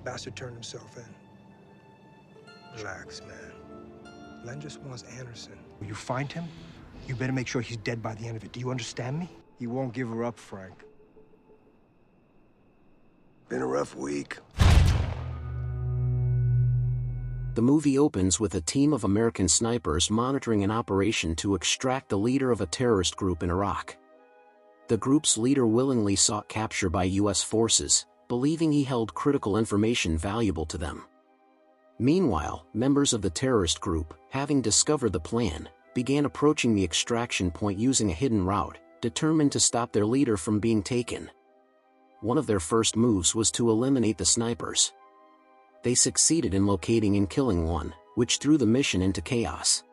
Bastard turned himself in. Relax, man. Len just wants Anderson. When you find him, you better make sure he's dead by the end of it. Do you understand me? He won't give her up, Frank. Been a rough week. The movie opens with a team of American snipers monitoring an operation to extract the leader of a terrorist group in Iraq. The group's leader willingly sought capture by U.S. forces, believing he held critical information valuable to them. Meanwhile, members of the terrorist group, having discovered the plan, began approaching the extraction point using a hidden route, determined to stop their leader from being taken. One of their first moves was to eliminate the snipers. They succeeded in locating and killing one, which threw the mission into chaos.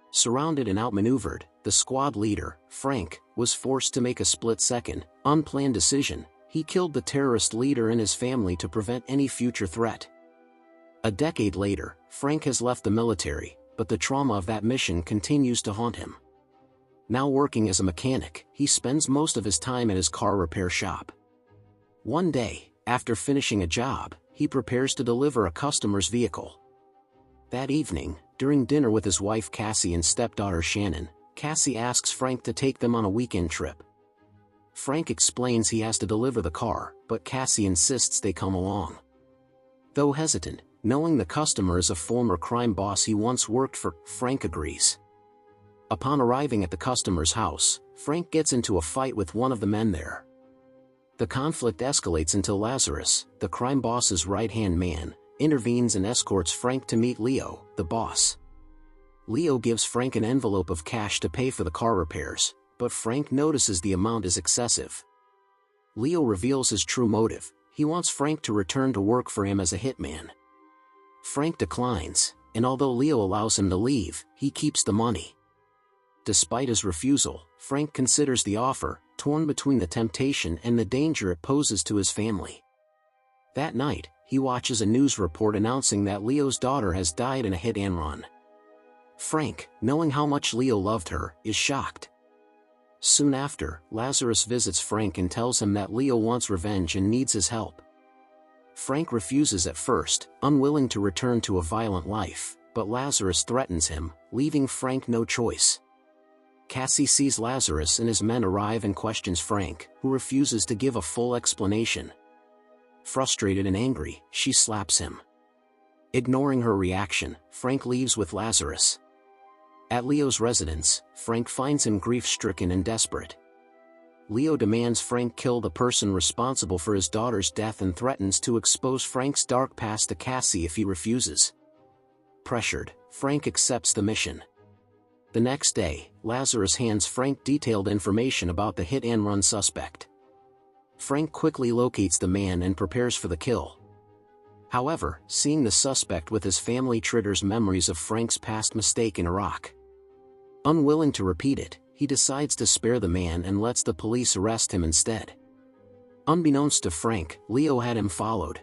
Surrounded and outmaneuvered, the squad leader, Frank, was forced to make a split-second, unplanned decision. He killed the terrorist leader and his family to prevent any future threat. A decade later, Frank has left the military, but the trauma of that mission continues to haunt him. Now working as a mechanic, he spends most of his time at his car repair shop. One day, after finishing a job, he prepares to deliver a customer's vehicle. That evening, during dinner with his wife Cassie and stepdaughter Shannon, Cassie asks Frank to take them on a weekend trip. Frank explains he has to deliver the car, but Cassie insists they come along. Though hesitant, knowing the customer is a former crime boss he once worked for, Frank agrees. Upon arriving at the customer's house, Frank gets into a fight with one of the men there. The conflict escalates until Lazarus, the crime boss's right-hand man, intervenes and escorts Frank to meet Leo, the boss. Leo gives Frank an envelope of cash to pay for the car repairs, but Frank notices the amount is excessive. Leo reveals his true motive. He wants Frank to return to work for him as a hitman. Frank declines, and although Leo allows him to leave, he keeps the money. Despite his refusal, Frank considers the offer, torn between the temptation and the danger it poses to his family. That night, he watches a news report announcing that Leo's daughter has died in a hit-and-run. Frank, knowing how much Leo loved her, is shocked. Soon after, Lazarus visits Frank and tells him that Leo wants revenge and needs his help. Frank refuses at first, unwilling to return to a violent life, but Lazarus threatens him, leaving Frank no choice. Cassie sees Lazarus and his men arrive and questions Frank, who refuses to give a full explanation. Frustrated and angry, she slaps him. Ignoring her reaction, Frank leaves with Lazarus. At Leo's residence, Frank finds him grief-stricken and desperate. Leo demands Frank kill the person responsible for his daughter's death and threatens to expose Frank's dark past to Cassie if he refuses. Pressured, Frank accepts the mission. The next day, Lazarus hands Frank detailed information about the hit-and-run suspect. Frank quickly locates the man and prepares for the kill. However, seeing the suspect with his family triggers memories of Frank's past mistake in Iraq. Unwilling to repeat it, he decides to spare the man and lets the police arrest him instead. Unbeknownst to Frank, Leo had him followed.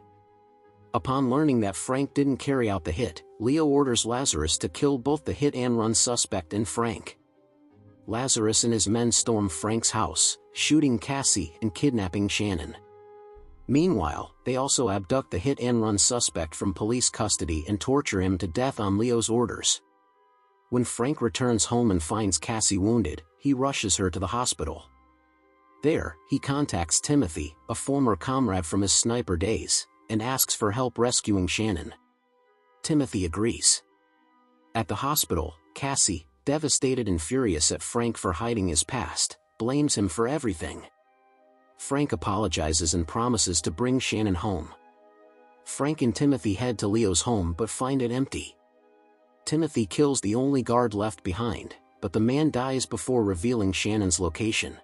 Upon learning that Frank didn't carry out the hit, Leo orders Lazarus to kill both the hit-and-run suspect and Frank. Lazarus and his men storm Frank's house, shooting Cassie and kidnapping Shannon. Meanwhile, they also abduct the hit-and-run suspect from police custody and torture him to death on Leo's orders. When Frank returns home and finds Cassie wounded, he rushes her to the hospital. There, he contacts Timothy, a former comrade from his sniper days, and asks for help rescuing Shannon. Timothy agrees. At the hospital, Cassie, devastated and furious at Frank for hiding his past, blames him for everything. Frank apologizes and promises to bring Shannon home. Frank and Timothy head to Leo's home but find it empty. Timothy kills the only guard left behind, but the man dies before revealing Shannon's location.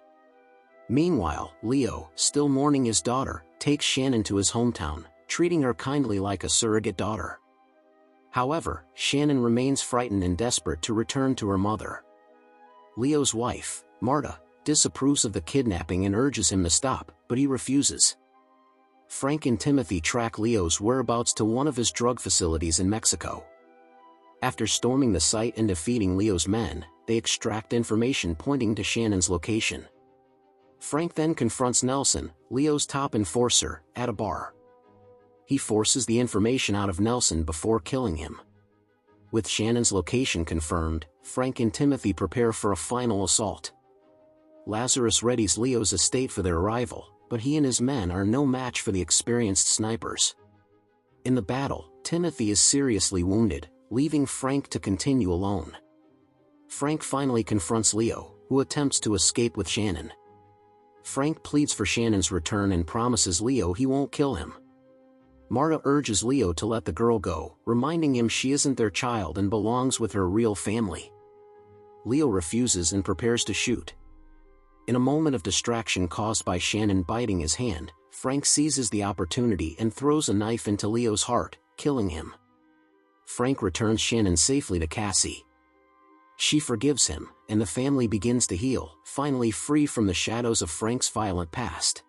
Meanwhile, Leo, still mourning his daughter, takes Shannon to his hometown, treating her kindly like a surrogate daughter. However, Shannon remains frightened and desperate to return to her mother. Leo's wife, Marta, disapproves of the kidnapping and urges him to stop, but he refuses. Frank and Timothy track Leo's whereabouts to one of his drug facilities in Mexico. After storming the site and defeating Leo's men, they extract information pointing to Shannon's location. Frank then confronts Nelson, Leo's top enforcer, at a bar. He forces the information out of Nelson before killing him. With Shannon's location confirmed, Frank and Timothy prepare for a final assault. Lazarus readies Leo's estate for their arrival, but he and his men are no match for the experienced snipers. In the battle, Timothy is seriously wounded, leaving Frank to continue alone. Frank finally confronts Leo, who attempts to escape with Shannon. Frank pleads for Shannon's return and promises Leo he won't kill him. Marta urges Leo to let the girl go, reminding him she isn't their child and belongs with her real family. Leo refuses and prepares to shoot. In a moment of distraction caused by Shannon biting his hand, Frank seizes the opportunity and throws a knife into Leo's heart, killing him. Frank returns Shannon safely to Cassie. She forgives him, and the family begins to heal, finally free from the shadows of Frank's violent past.